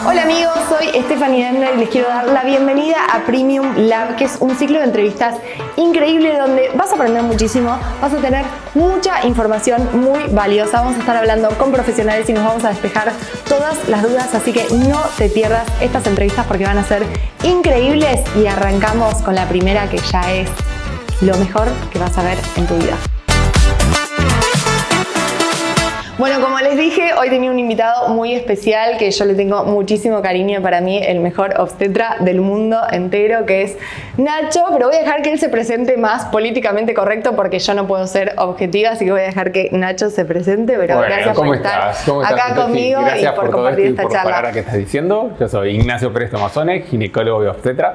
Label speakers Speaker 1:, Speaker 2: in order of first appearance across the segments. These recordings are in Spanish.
Speaker 1: Hola amigos, soy Stephanie Dendler y les quiero dar la bienvenida a Premium Lab, que es un ciclo de entrevistas increíble donde vas a aprender muchísimo, vas a tener mucha información muy valiosa, vamos a estar hablando con profesionales y nos vamos a despejar todas las dudas, así que no te pierdas estas entrevistas porque van a ser increíbles y arrancamos con la primera que ya es lo mejor que vas a ver en tu vida. Bueno, como les dije, hoy tenía un invitado muy especial que yo le tengo muchísimo cariño, para mí el mejor obstetra del mundo entero, que es Nacho, pero voy a dejar que él se presente más políticamente correcto porque yo no puedo ser objetiva, así que voy a dejar que Nacho se presente, pero bueno, gracias por estar acá conmigo y por compartir esta charla.
Speaker 2: Gracias por que estás diciendo. Yo soy Ignacio Pérez Tomazone, ginecólogo y obstetra.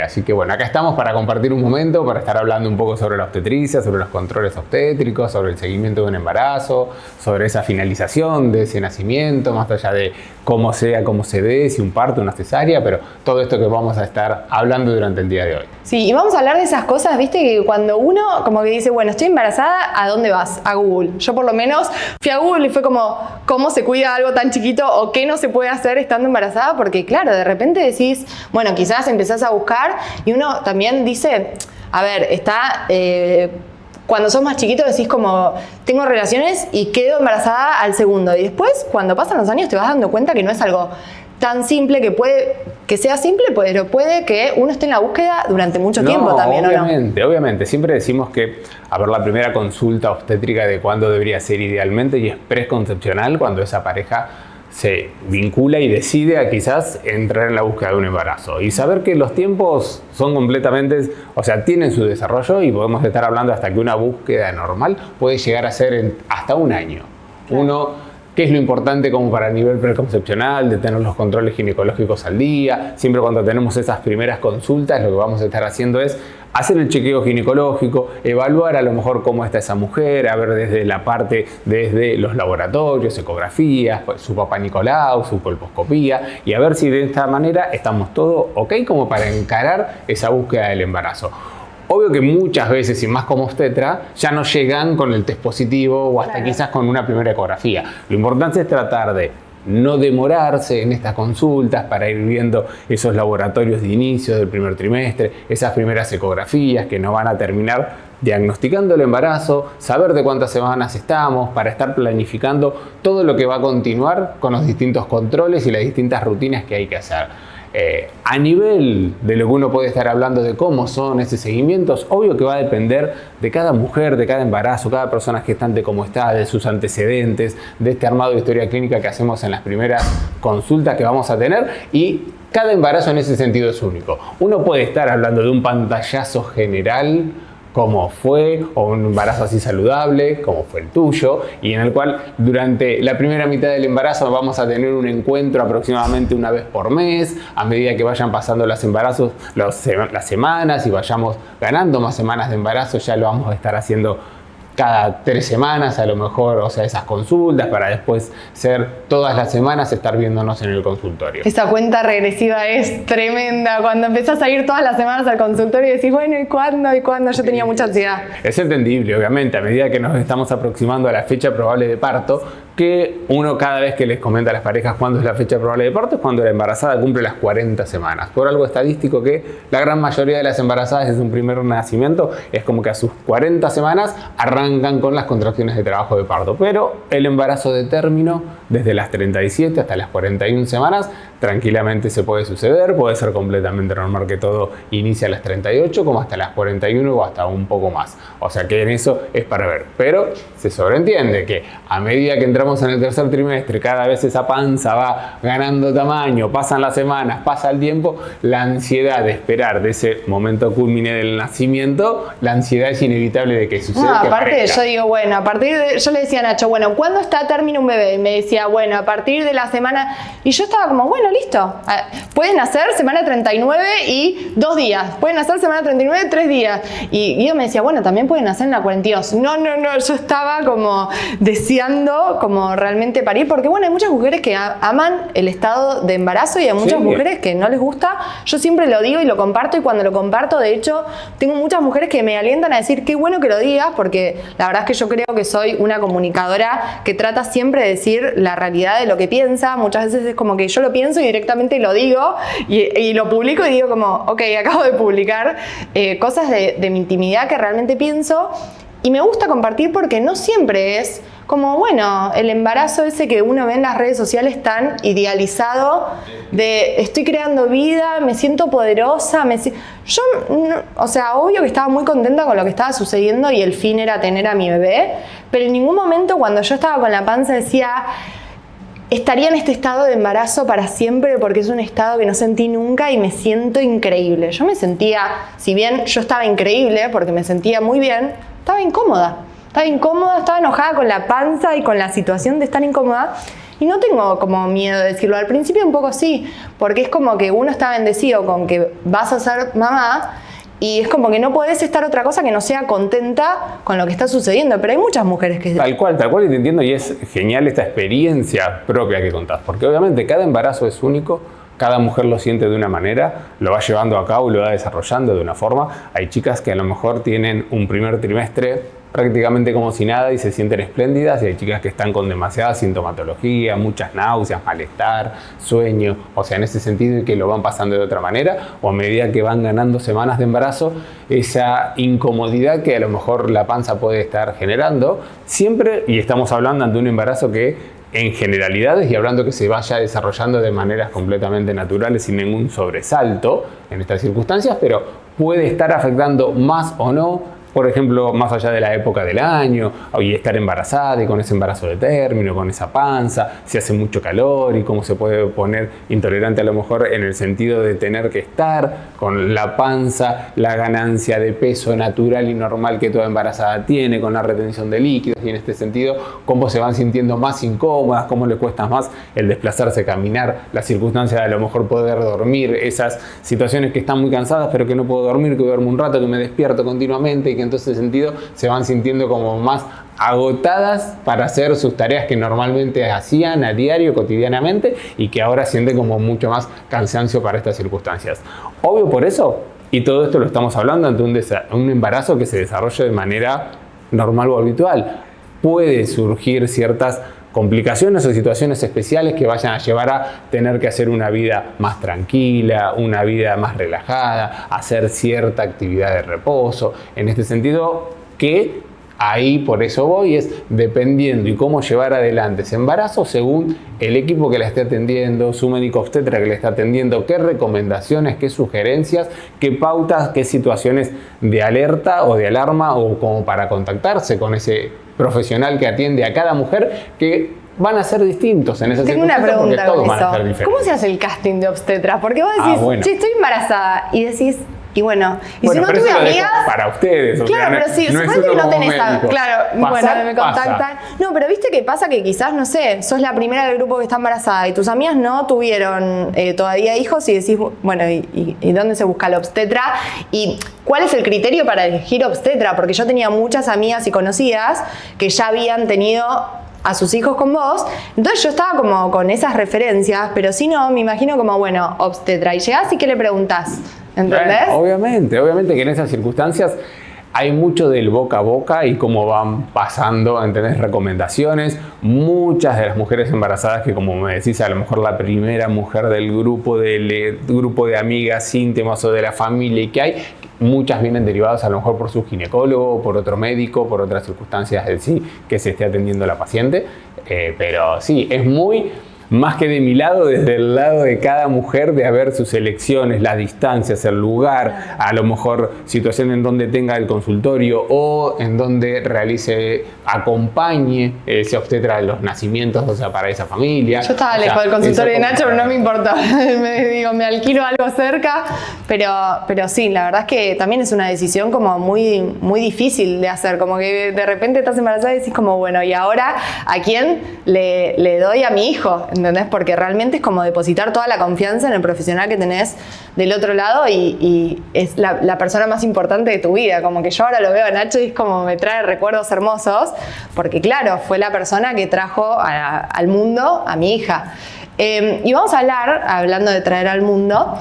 Speaker 2: Así que bueno, acá estamos para compartir un momento, para estar hablando un poco sobre la obstetricia, sobre los controles obstétricos, sobre el seguimiento de un embarazo, sobre esa finalización de ese nacimiento, más allá de cómo sea, cómo se dé, si un parto, una cesárea, pero todo esto que vamos a estar hablando durante el día de hoy.
Speaker 1: Sí, y vamos a hablar de esas cosas, viste, que cuando uno como que dice, bueno, estoy embarazada, ¿a dónde vas? A Google. Yo por lo menos fui a Google y fue como, ¿cómo se cuida algo tan chiquito o qué no se puede hacer estando embarazada? Porque claro, de repente decís, bueno, quizás empezás a buscar y uno también dice, a ver, está... cuando sos más chiquito decís como, tengo relaciones y quedo embarazada al segundo. Y después, cuando pasan los años, te vas dando cuenta que no es algo tan simple, que sea simple, pero puede que uno esté en la búsqueda durante mucho tiempo también,
Speaker 2: obviamente,
Speaker 1: ¿o no?
Speaker 2: Obviamente. Siempre decimos que, a ver, la primera consulta obstétrica de cuándo debería ser idealmente y es preconcepcional, cuando esa pareja se vincula y decide a quizás entrar en la búsqueda de un embarazo y saber que los tiempos son completamente, o sea, tienen su desarrollo y podemos estar hablando hasta que una búsqueda normal puede llegar a ser hasta un año. Claro. ¿Qué es lo importante como para el nivel preconcepcional, de tener los controles ginecológicos al día? Siempre cuando tenemos esas primeras consultas, lo que vamos a estar haciendo es hacer el chequeo ginecológico, evaluar a lo mejor cómo está esa mujer, a ver desde los laboratorios, ecografías, su papá Nicolau, su colposcopía, y a ver si de esta manera estamos todo ok como para encarar esa búsqueda del embarazo. Obvio que muchas veces, y más como obstetra, ya no llegan con el test positivo o hasta quizás con una primera ecografía. Lo importante es tratar de no demorarse en estas consultas para ir viendo esos laboratorios de inicio del primer trimestre, esas primeras ecografías que nos van a terminar diagnosticando el embarazo, saber de cuántas semanas estamos, para estar planificando todo lo que va a continuar con los distintos controles y las distintas rutinas que hay que hacer. A nivel de lo que uno puede estar hablando de cómo son esos seguimientos, obvio que va a depender de cada mujer, de cada embarazo, cada persona gestante cómo está, de sus antecedentes, de este armado de historia clínica que hacemos en las primeras consultas que vamos a tener, y cada embarazo en ese sentido es único. Uno puede estar hablando de un pantallazo general, como fue, o un embarazo así saludable, como fue el tuyo, y en el cual durante la primera mitad del embarazo vamos a tener un encuentro aproximadamente una vez por mes, a medida que vayan pasando los embarazos, las semanas, y vayamos ganando más semanas de embarazo, ya lo vamos a estar haciendo cada 3 semanas a lo mejor, o sea, esas consultas para después ser todas las semanas estar viéndonos en el consultorio.
Speaker 1: Esa cuenta regresiva es tremenda, cuando empezás a ir todas las semanas al consultorio y decís, bueno, ¿y cuándo? ¿Y cuándo? Yo tenía mucha ansiedad.
Speaker 2: Es entendible, obviamente, a medida que nos estamos aproximando a la fecha probable de parto, que uno cada vez que les comenta a las parejas cuándo es la fecha probable de parto es cuando la embarazada cumple las 40 semanas. Por algo estadístico que la gran mayoría de las embarazadas desde un primer nacimiento es como que a sus 40 semanas arrancan con las contracciones de trabajo de parto. Pero el embarazo de término, desde las 37 hasta las 41 semanas, tranquilamente se puede suceder. Puede ser completamente normal que todo inicie a las 38 como hasta las 41 o hasta un poco más. O sea que en eso es para ver. Pero se sobreentiende que a medida que entramos en el tercer trimestre, cada vez esa panza va ganando tamaño, pasan las semanas, pasa el tiempo, la ansiedad de esperar de ese momento culmine del nacimiento, la ansiedad es inevitable de que suceda.
Speaker 1: No, aparte yo digo, bueno, yo le decía a Nacho, bueno, ¿cuándo está a término un bebé? Y me decía, bueno, a partir de la semana, y yo estaba como, bueno, listo, pueden nacer semana 39 y 2 días, pueden nacer semana 39 3 días, y yo me decía, bueno, también pueden nacer en la 42. No, yo estaba como deseando como como realmente parir, porque bueno, hay muchas mujeres que aman el estado de embarazo y hay muchas mujeres que no les gusta. Yo siempre lo digo y lo comparto, y cuando lo comparto, de hecho, tengo muchas mujeres que me alientan a decir qué bueno que lo digas, porque la verdad es que yo creo que soy una comunicadora que trata siempre de decir la realidad de lo que piensa. Muchas veces es como que yo lo pienso y directamente lo digo y lo publico y digo como, ok, acabo de publicar cosas de mi intimidad que realmente pienso. Y me gusta compartir porque no siempre es como, bueno, el embarazo ese que uno ve en las redes sociales tan idealizado de estoy creando vida, me siento poderosa, yo, o sea, obvio que estaba muy contenta con lo que estaba sucediendo y el fin era tener a mi bebé, pero en ningún momento cuando yo estaba con la panza decía, estaría en este estado de embarazo para siempre porque es un estado que no sentí nunca y me siento increíble. Yo me sentía, si bien yo estaba increíble porque me sentía muy bien, estaba incómoda, estaba enojada con la panza y con la situación de estar incómoda. Y no tengo como miedo de decirlo. Al principio un poco sí, porque es como que uno está bendecido con que vas a ser mamá y es como que no podés estar otra cosa que no sea contenta con lo que está sucediendo. Pero hay muchas mujeres que...
Speaker 2: Tal cual, y te entiendo, y es genial esta experiencia propia que contás, porque obviamente cada embarazo es único. Cada mujer lo siente de una manera, lo va llevando a cabo y lo va desarrollando de una forma. Hay chicas que a lo mejor tienen un primer trimestre prácticamente como si nada y se sienten espléndidas, y hay chicas que están con demasiada sintomatología, muchas náuseas, malestar, sueño, o sea, en ese sentido, y que lo van pasando de otra manera, o a medida que van ganando semanas de embarazo, esa incomodidad que a lo mejor la panza puede estar generando, siempre, y estamos hablando de un embarazo que en generalidades y hablando que se vaya desarrollando de maneras completamente naturales sin ningún sobresalto en estas circunstancias, pero puede estar afectando más o no, por ejemplo, más allá de la época del año, y estar embarazada y con ese embarazo de término, con esa panza, si hace mucho calor y cómo se puede poner intolerante a lo mejor en el sentido de tener que estar con la panza, la ganancia de peso natural y normal que toda embarazada tiene, con la retención de líquidos, y en este sentido, cómo se van sintiendo más incómodas, cómo le cuesta más el desplazarse, caminar, la circunstancia de a lo mejor poder dormir, esas situaciones que están muy cansadas pero que no puedo dormir, que duermo un rato, que me despierto continuamente y que en todo ese sentido se van sintiendo como más agotadas para hacer sus tareas que normalmente hacían a diario, cotidianamente, y que ahora sienten como mucho más cansancio para estas circunstancias. Obvio por eso, y todo esto lo estamos hablando ante un embarazo que se desarrolla de manera normal o habitual. Puede surgir ciertas complicaciones o situaciones especiales que vayan a llevar a tener que hacer una vida más tranquila, una vida más relajada, hacer cierta actividad de reposo. En este sentido, que ahí por eso voy, es dependiendo y cómo llevar adelante ese embarazo según el equipo que la esté atendiendo, su médico obstetra que le está atendiendo, qué recomendaciones, qué sugerencias, qué pautas, qué situaciones de alerta o de alarma, o como para contactarse con ese profesional que atiende a cada mujer, que van a ser distintos en esa
Speaker 1: circunstancia. Tengo una pregunta
Speaker 2: todos
Speaker 1: con
Speaker 2: van a ser diferentes.
Speaker 1: ¿Cómo se hace el casting de obstetra? Porque vos decís,
Speaker 2: bueno.
Speaker 1: Che, estoy embarazada, y decís, y bueno, y
Speaker 2: bueno,
Speaker 1: si no tuve amigas...
Speaker 2: para ustedes.
Speaker 1: Claro, pero si suponete que no tenés... Claro, bueno, me contactan. No, pero viste que pasa que quizás, no sé, sos la primera del grupo que está embarazada y tus amigas no tuvieron todavía hijos, y decís, bueno, ¿y dónde se busca la obstetra? ¿Y cuál es el criterio para elegir obstetra? Porque yo tenía muchas amigas y conocidas que ya habían tenido a sus hijos con vos, entonces yo estaba como con esas referencias, pero si no, me imagino como, bueno, obstetra, y llegás y ¿qué le preguntás? ¿Entendés?
Speaker 2: Obviamente que en esas circunstancias hay mucho del boca a boca y cómo van pasando, ¿entendés? Recomendaciones. Muchas de las mujeres embarazadas que, como me decís, a lo mejor la primera mujer del grupo de amigas íntimas o de la familia, y que hay, muchas vienen derivadas a lo mejor por su ginecólogo, por otro médico, por otras circunstancias de sí que se esté atendiendo a la paciente. Pero sí, es muy... más que de mi lado, desde el lado de cada mujer, de haber sus elecciones, las distancias, el lugar, a lo mejor situación en donde tenga el consultorio o en donde acompañe ese obstetra de los nacimientos, o sea, para esa familia.
Speaker 1: Yo estaba lejos del consultorio de Nacho, pero no me importa. me alquilo algo cerca, pero sí, la verdad es que también es una decisión como muy, muy difícil de hacer, como que de repente estás embarazada y decís como, bueno, ¿y ahora a quién le doy a mi hijo? ¿entendés? Porque realmente es como depositar toda la confianza en el profesional que tenés del otro lado y es la persona más importante de tu vida. Como que yo ahora lo veo a Nacho y es como me trae recuerdos hermosos, porque claro, fue la persona que trajo al mundo a mi hija. Y vamos a hablar, hablando de traer al mundo,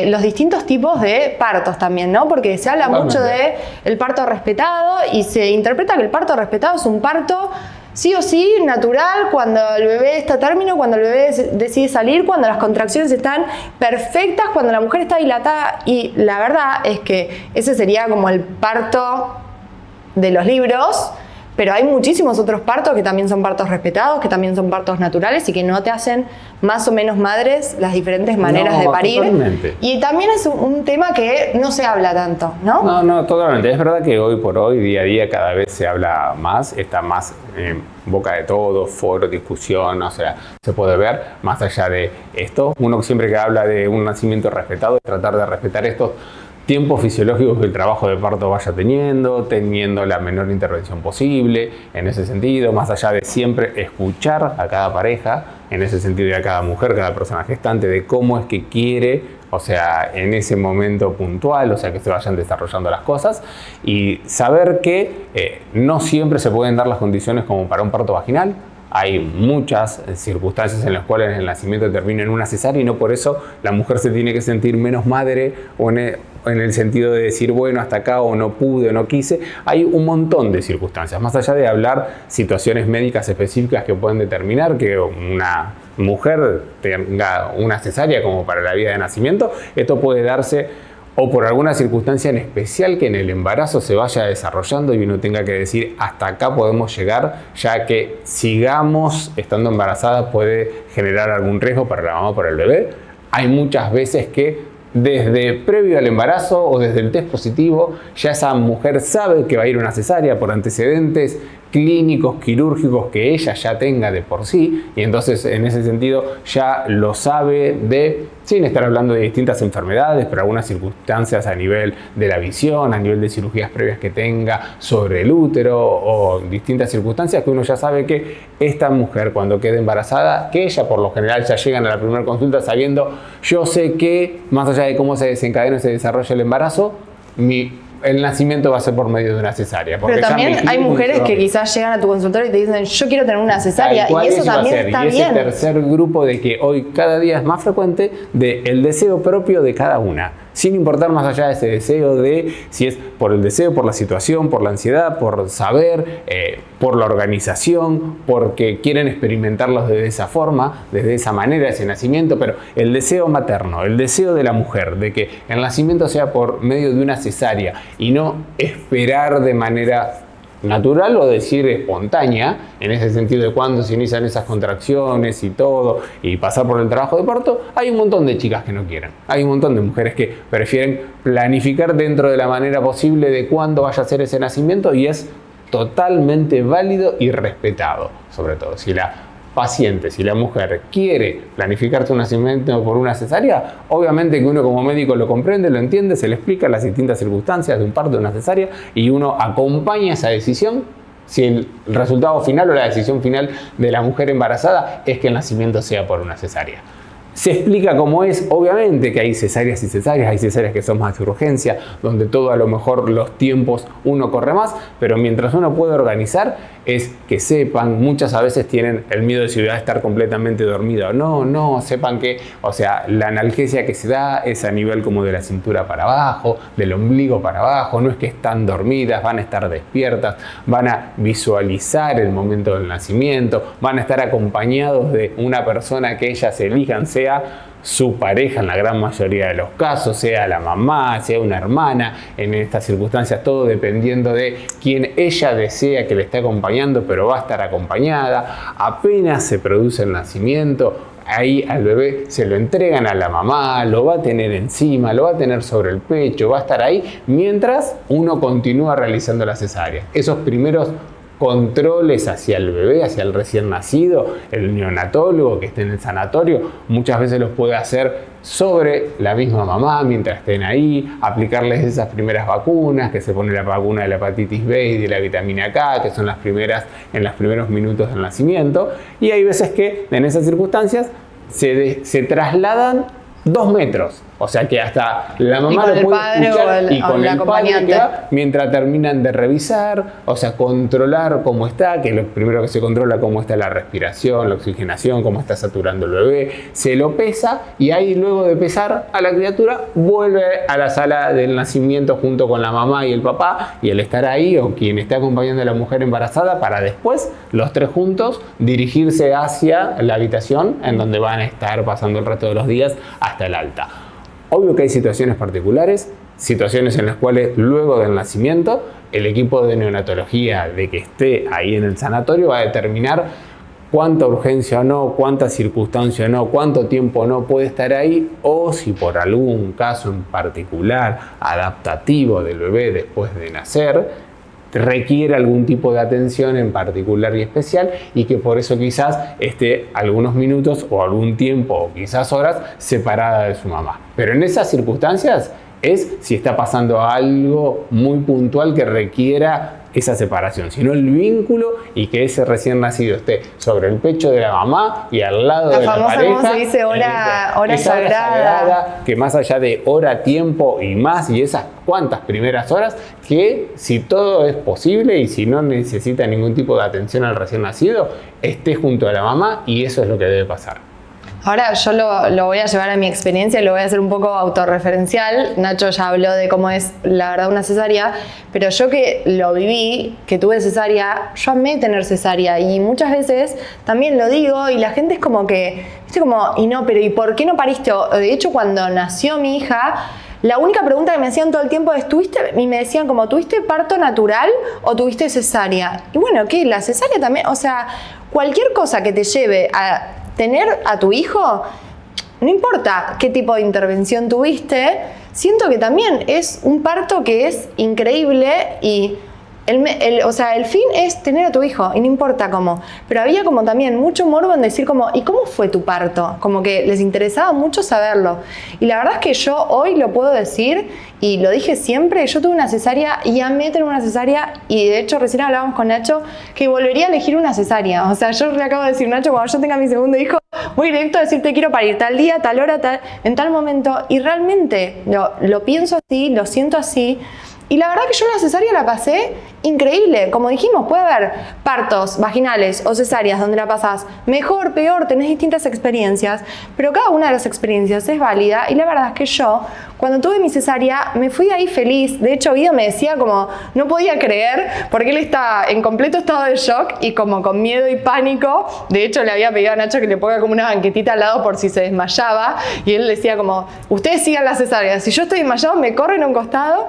Speaker 1: los distintos tipos de partos también, ¿no? Porque se habla mucho del parto respetado y se interpreta que el parto respetado es un parto sí o sí natural, cuando el bebé está a término, cuando el bebé decide salir, cuando las contracciones están perfectas, cuando la mujer está dilatada. Y la verdad es que ese sería como el parto de los libros. Pero hay muchísimos otros partos que también son partos respetados, que también son partos naturales y que no te hacen más o menos madres las diferentes maneras de parir. Totalmente. Y también es un tema que no se habla tanto, ¿no?
Speaker 2: No, totalmente. Es verdad que hoy por hoy, día a día, cada vez se habla más, está más en boca de todos, foro, discusión, o sea, se puede ver más allá de esto. Uno siempre que habla de un nacimiento respetado es tratar de respetar estos tiempos fisiológicos que el trabajo de parto vaya teniendo la menor intervención posible, en ese sentido, más allá de siempre escuchar a cada pareja, en ese sentido, y a cada mujer, cada persona gestante, de cómo es que quiere, o sea, en ese momento puntual, o sea, que se vayan desarrollando las cosas, y saber que no siempre se pueden dar las condiciones como para un parto vaginal. Hay muchas circunstancias en las cuales el nacimiento termina en una cesárea y no por eso la mujer se tiene que sentir menos madre o en el sentido de decir, bueno, hasta acá o no pude o no quise. Hay un montón de circunstancias, más allá de hablar situaciones médicas específicas que pueden determinar que una mujer tenga una cesárea como para la vida de nacimiento. Esto puede darse o por alguna circunstancia en especial que en el embarazo se vaya desarrollando y uno tenga que decir hasta acá podemos llegar, ya que sigamos estando embarazada puede generar algún riesgo para la mamá o para el bebé. Hay muchas veces que desde previo al embarazo o desde el test positivo ya esa mujer sabe que va a ir a una cesárea por antecedentes clínicos, quirúrgicos que ella ya tenga de por sí, y entonces en ese sentido ya lo sabe sin estar hablando de distintas enfermedades, pero algunas circunstancias a nivel de la visión, a nivel de cirugías previas que tenga sobre el útero o distintas circunstancias que uno ya sabe que esta mujer cuando quede embarazada, que ella por lo general ya llegan a la primera consulta sabiendo, yo sé que más allá de cómo se desencadena y se desarrolla el embarazo, el nacimiento va a ser por medio de una cesárea.
Speaker 1: Pero también hay mujeres que quizás llegan a tu consultorio y te dicen, yo quiero tener una cesárea, y eso también está bien. Y ese
Speaker 2: tercer grupo de que hoy cada día es más frecuente del deseo propio de cada una, sin importar más allá de ese deseo de si es por el deseo, por la situación, por la ansiedad, por saber, por la organización, porque quieren experimentarlos de esa forma, desde esa manera, ese nacimiento, pero el deseo materno, el deseo de la mujer, de que el nacimiento sea por medio de una cesárea y no esperar de manera natural o decir espontánea, en ese sentido de cuando se inician esas contracciones y todo, y pasar por el trabajo de parto, hay un montón de chicas que no quieren. Hay un montón de mujeres que prefieren planificar dentro de la manera posible de cuándo vaya a ser ese nacimiento y es totalmente válido y respetado, sobre todo si la paciente, si la mujer quiere planificar su nacimiento por una cesárea, obviamente que uno como médico lo comprende, lo entiende, se le explica las distintas circunstancias de un parto, de una cesárea, y uno acompaña esa decisión si el resultado final o la decisión final de la mujer embarazada es que el nacimiento sea por una cesárea. Se explica cómo es, obviamente que hay cesáreas y cesáreas, hay cesáreas que son más de urgencia, donde todo a lo mejor los tiempos uno corre más, pero mientras uno puede organizar es que sepan, muchas a veces tienen el miedo de si va a estar completamente dormida o no, sepan que, o sea, la analgesia que se da es a nivel como de la cintura para abajo, del ombligo para abajo, no es que están dormidas, van a estar despiertas, van a visualizar el momento del nacimiento, van a estar acompañados de una persona que ellas elijan, sea su pareja en la gran mayoría de los casos, sea la mamá, sea una hermana, en estas circunstancias todo dependiendo de quién ella desea que le esté acompañando, pero va a estar acompañada. Apenas se produce el nacimiento, ahí al bebé se lo entregan a la mamá, lo va a tener encima, lo va a tener sobre el pecho, va a estar ahí mientras uno continúa realizando la cesárea. Esos primeros controles hacia el bebé, hacia el recién nacido, el neonatólogo que esté en el sanatorio, muchas veces los puede hacer sobre la misma mamá mientras estén ahí, aplicarles esas primeras vacunas, que se pone la vacuna de la hepatitis B y de la vitamina K, que son las primeras en los primeros minutos del nacimiento. Y hay veces que en esas circunstancias se trasladan 2 metros. O sea que hasta la mamá lo puede escuchar y con el padre que va, mientras terminan de revisar, o sea, controlar cómo está, que es lo primero que se controla, cómo está la respiración, la oxigenación, cómo está saturando el bebé, se lo pesa y ahí luego de pesar a la criatura vuelve a la sala del nacimiento junto con la mamá y el papá y el estar ahí o quien esté acompañando a la mujer embarazada para después los 3 juntos dirigirse hacia la habitación en donde van a estar pasando el resto de los días hasta el alta. Obvio que hay situaciones particulares, situaciones en las cuales luego del nacimiento el equipo de neonatología de que esté ahí en el sanatorio va a determinar cuánta urgencia o no, cuánta circunstancia o no, cuánto tiempo o no puede estar ahí o si por algún caso en particular adaptativo del bebé después de nacer requiere algún tipo de atención en particular y especial y que por eso quizás esté algunos minutos o algún tiempo o quizás horas separada de su mamá. Pero en esas circunstancias es si está pasando algo muy puntual que requiera esa separación, sino el vínculo y que ese recién nacido esté sobre el pecho de la mamá y al lado de la pareja.
Speaker 1: ¿Cómo se dice? Hora sagrada.
Speaker 2: Que más allá de hora, tiempo y más, y esas cuantas primeras horas, que si todo es posible y si no necesita ningún tipo de atención al recién nacido, esté junto a la mamá y eso es lo que debe pasar.
Speaker 1: Ahora yo lo voy a llevar a mi experiencia y lo voy a hacer un poco autorreferencial. Nacho ya habló de cómo es la verdad una cesárea, pero yo que lo viví, que tuve cesárea, yo amé tener cesárea y muchas veces también lo digo y la gente es como que, viste como, y no, pero ¿y por qué no pariste? De hecho cuando nació mi hija, la única pregunta que me hacían todo el tiempo es, y me decían como, ¿tuviste parto natural o tuviste cesárea? Y bueno, ¿qué? La cesárea también, o sea, cualquier cosa que te lleve a tener a tu hijo, no importa qué tipo de intervención tuviste, siento que también es un parto que es increíble y o sea, el fin es tener a tu hijo y no importa cómo. Pero había como también mucho morbo en decir como, ¿y cómo fue tu parto? Como que les interesaba mucho saberlo. Y la verdad es que yo hoy lo puedo decir y lo dije siempre, yo tuve una cesárea y amé tener una cesárea y de hecho recién hablábamos con Nacho que volvería a elegir una cesárea. O sea, yo le acabo de decir, Nacho, cuando yo tenga mi segundo hijo, voy directo a decirte quiero parir tal día, tal hora, en tal momento. Y realmente lo pienso así, lo siento así. Y la verdad que yo en la cesárea la pasé increíble. Como dijimos, puede haber partos vaginales o cesáreas donde la pasás mejor, peor, tenés distintas experiencias, pero cada una de las experiencias es válida y la verdad es que yo, cuando tuve mi cesárea, me fui de ahí feliz. De hecho, Guido me decía como, no podía creer, porque él está en completo estado de shock y como con miedo y pánico. De hecho, le había pedido a Nacho que le ponga como una banquetita al lado por si se desmayaba y él decía como, ustedes sigan la cesárea, si yo estoy desmayado me corren a un costado.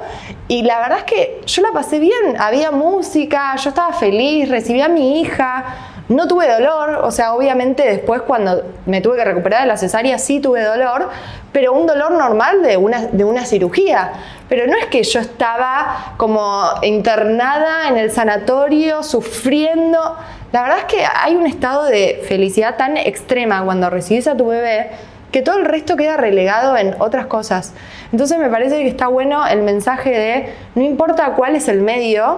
Speaker 1: Y la verdad es que yo la pasé bien, había música, yo estaba feliz, recibí a mi hija, no tuve dolor, o sea, obviamente después cuando me tuve que recuperar de la cesárea sí tuve dolor, pero un dolor normal de una cirugía. Pero no es que yo estaba como internada en el sanatorio, sufriendo. La verdad es que hay un estado de felicidad tan extrema cuando recibís a tu bebé, que todo el resto queda relegado en otras cosas. Entonces me parece que está bueno el mensaje de no importa cuál es el medio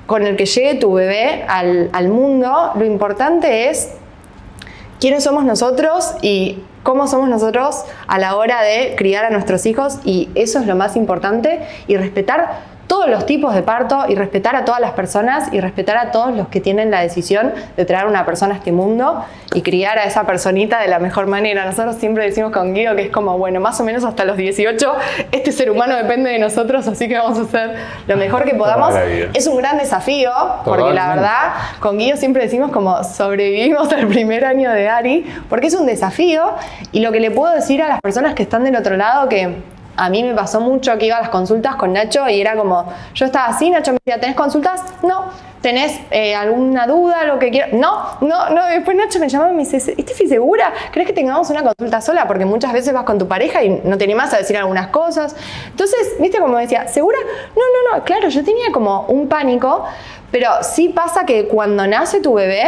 Speaker 1: con el que llegue tu bebé al mundo, lo importante es quiénes somos nosotros y cómo somos nosotros a la hora de criar a nuestros hijos, y eso es lo más importante, y respetar todos los tipos de parto y respetar a todas las personas y respetar a todos los que tienen la decisión de traer una persona a este mundo y criar a esa personita de la mejor manera. Nosotros siempre decimos con Guido que es como, bueno, más o menos hasta los 18 este ser humano depende de nosotros, así que vamos a hacer lo mejor que podamos. Es un gran desafío, porque la verdad con Guido siempre decimos como sobrevivimos al primer año de Ari, porque es un desafío. Y lo que le puedo decir a las personas que están del otro lado, que a mí me pasó mucho que iba a las consultas con Nacho y era como, yo estaba así, Nacho me decía, ¿tenés consultas? No. ¿Tenés alguna duda, lo que quieras? No. Después Nacho me llamó y me dice, Estefi, ¿segura? ¿Crees que tengamos una consulta sola? Porque muchas veces vas con tu pareja y no te animás a decir algunas cosas. Entonces, ¿viste cómo decía? ¿Segura? No. Claro, yo tenía como un pánico, pero sí pasa que cuando nace tu bebé,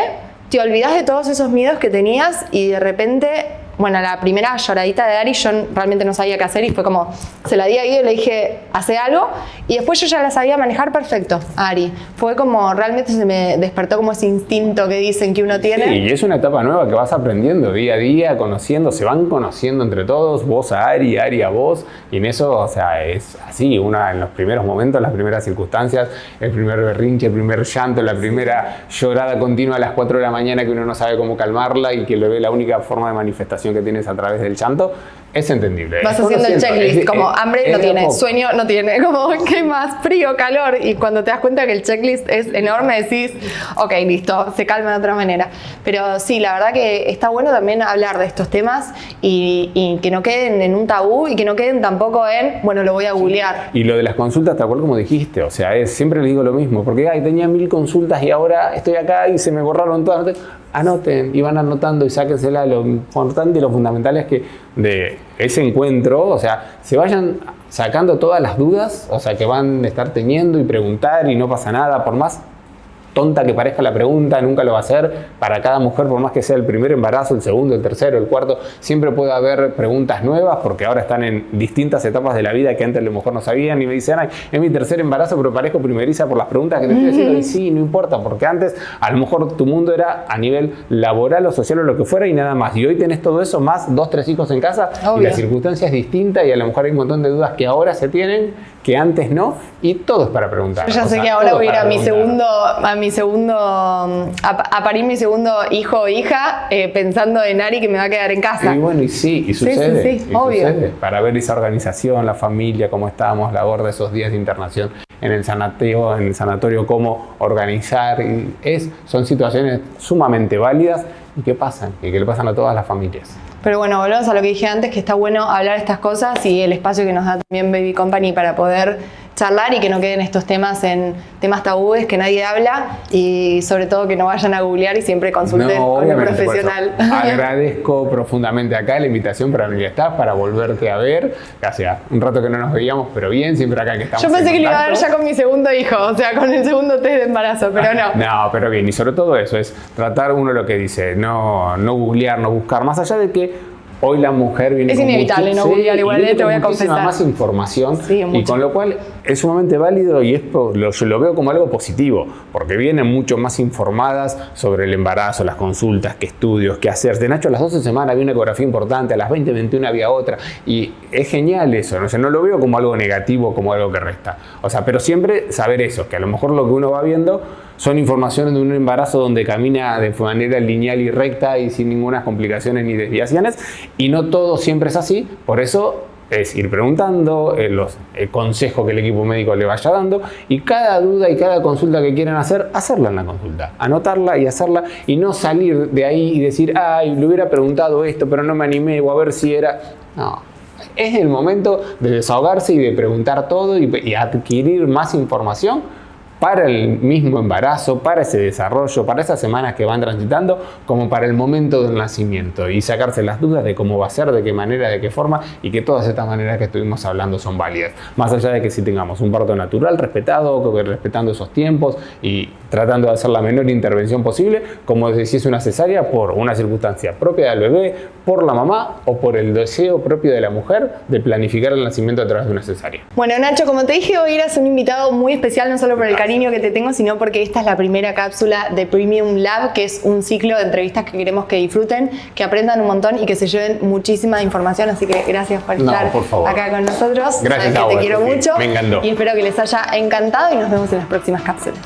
Speaker 1: te olvidás de todos esos miedos que tenías y de repente... Bueno, la primera lloradita de Ari yo realmente no sabía qué hacer y fue como, se la di a Guido y le dije, hace algo. Y después yo ya la sabía manejar perfecto, Ari. Fue como, realmente se me despertó como ese instinto que dicen que uno tiene.
Speaker 2: Sí, y es una etapa nueva que vas aprendiendo día a día, conociendo, se van conociendo entre todos, vos a Ari, Ari a vos. Y en eso, o sea, es así, en los primeros momentos, las primeras circunstancias, el primer berrinche, el primer llanto, la primera llorada continua a las 4 de la mañana que uno no sabe cómo calmarla y que lo ve la única forma de manifestación que tienes a través del llanto, es entendible.
Speaker 1: Vas haciendo el checklist, como hambre no tiene, sueño no tiene, como qué más, frío, calor, y cuando te das cuenta que el checklist es enorme decís, ok, listo, se calma de otra manera. Pero sí, la verdad que está bueno también hablar de estos temas y que no queden en un tabú y que no queden tampoco en, bueno, lo voy a googlear.
Speaker 2: Y lo de las consultas, tal cual como dijiste, o sea, siempre le digo lo mismo, porque tenía 1000 consultas y ahora estoy acá y se me borraron todas. Anoten y van anotando y sáquensela. Lo importante y lo fundamental es que de ese encuentro, o sea, se vayan sacando todas las dudas, o sea, que van a estar teniendo y preguntar y no pasa nada, por más tonta que parezca la pregunta, nunca lo va a ser. Para cada mujer, por más que sea el primer embarazo, el segundo, el tercero, el cuarto, siempre puede haber preguntas nuevas porque ahora están en distintas etapas de la vida que antes a lo mejor no sabían y me dicen, ay, es mi tercer embarazo pero parezco primeriza por las preguntas que te estoy haciendo. Y sí, no importa, porque antes a lo mejor tu mundo era a nivel laboral o social o lo que fuera y nada más. Y hoy tenés todo eso más 2, 3 hijos en casa. Obvio. Y la circunstancia es distinta y a lo mejor hay un montón de dudas que ahora se tienen que antes no, y todo es para preguntar.
Speaker 1: Yo ya sé que ahora voy a ir a parir mi segundo hijo o hija pensando en Ari que me va a quedar en casa.
Speaker 2: Y bueno, y sí, y sucede.
Speaker 1: Sí, obvio.
Speaker 2: Sucede. Para ver esa organización, la familia, cómo estábamos, la gorda, esos días de internación en el sanatorio, cómo organizar. Son situaciones sumamente válidas y que pasan, y que le pasan a todas las familias.
Speaker 1: Pero bueno, volvemos a lo que dije antes, que está bueno hablar estas cosas y el espacio que nos da también Baby Company para poder charlar y que no queden estos temas en temas tabúes que nadie habla y sobre todo que no vayan a googlear y siempre consulten con un profesional.
Speaker 2: Agradezco profundamente acá la invitación para venir a estar, para volverte a ver. Hacía un rato que no nos veíamos, pero bien, siempre acá que estamos.
Speaker 1: Yo pensé que lo iba a ver ya con mi segundo hijo, o sea, con el segundo test de embarazo, pero no.
Speaker 2: No, pero bien, y sobre todo eso, es tratar uno lo que dice, no googlear, no buscar, más allá de que hoy la mujer viene.
Speaker 1: Es inevitable, no googlear, igual te voy a confesar.
Speaker 2: Más información,
Speaker 1: sí,
Speaker 2: y con lo cual es sumamente válido y yo lo veo como algo positivo, porque vienen mucho más informadas sobre el embarazo, las consultas, qué estudios, qué hacer. De Nacho, a las 12 semanas había una ecografía importante, a las 20, 21 había otra, y es genial eso, ¿no? O sea, no lo veo como algo negativo, como algo que resta. O sea, pero siempre saber eso, que a lo mejor lo que uno va viendo son informaciones de un embarazo donde camina de manera lineal y recta y sin ninguna complicaciones ni desviaciones, y no todo siempre es así. Por eso es ir preguntando, el consejo que el equipo médico le vaya dando, y cada duda y cada consulta que quieran hacerla en la consulta, anotarla y hacerla, y no salir de ahí y decir, ay, le hubiera preguntado esto pero no me animé, o a ver si era. No, es el momento de desahogarse y de preguntar todo y adquirir más información para el mismo embarazo, para ese desarrollo, para esas semanas que van transitando, como para el momento del nacimiento, y sacarse las dudas de cómo va a ser, de qué manera, de qué forma, y que todas estas maneras que estuvimos hablando son válidas. Más allá de que si tengamos un parto natural respetando esos tiempos y tratando de hacer la menor intervención posible, como si es una cesárea por una circunstancia propia del bebé, por la mamá o por el deseo propio de la mujer de planificar el nacimiento a través de una cesárea.
Speaker 1: Bueno, Nacho, como te dije, hoy eras un invitado muy especial, no solo por el cariño que te tengo, sino porque esta es la primera cápsula de Premium Lab, que es un ciclo de entrevistas que queremos que disfruten, que aprendan un montón y que se lleven muchísima información. Así que gracias por estar acá con nosotros.
Speaker 2: Gracias a vos,
Speaker 1: te quiero mucho.
Speaker 2: Me encantó.
Speaker 1: Y espero que les haya encantado y nos vemos en las próximas cápsulas.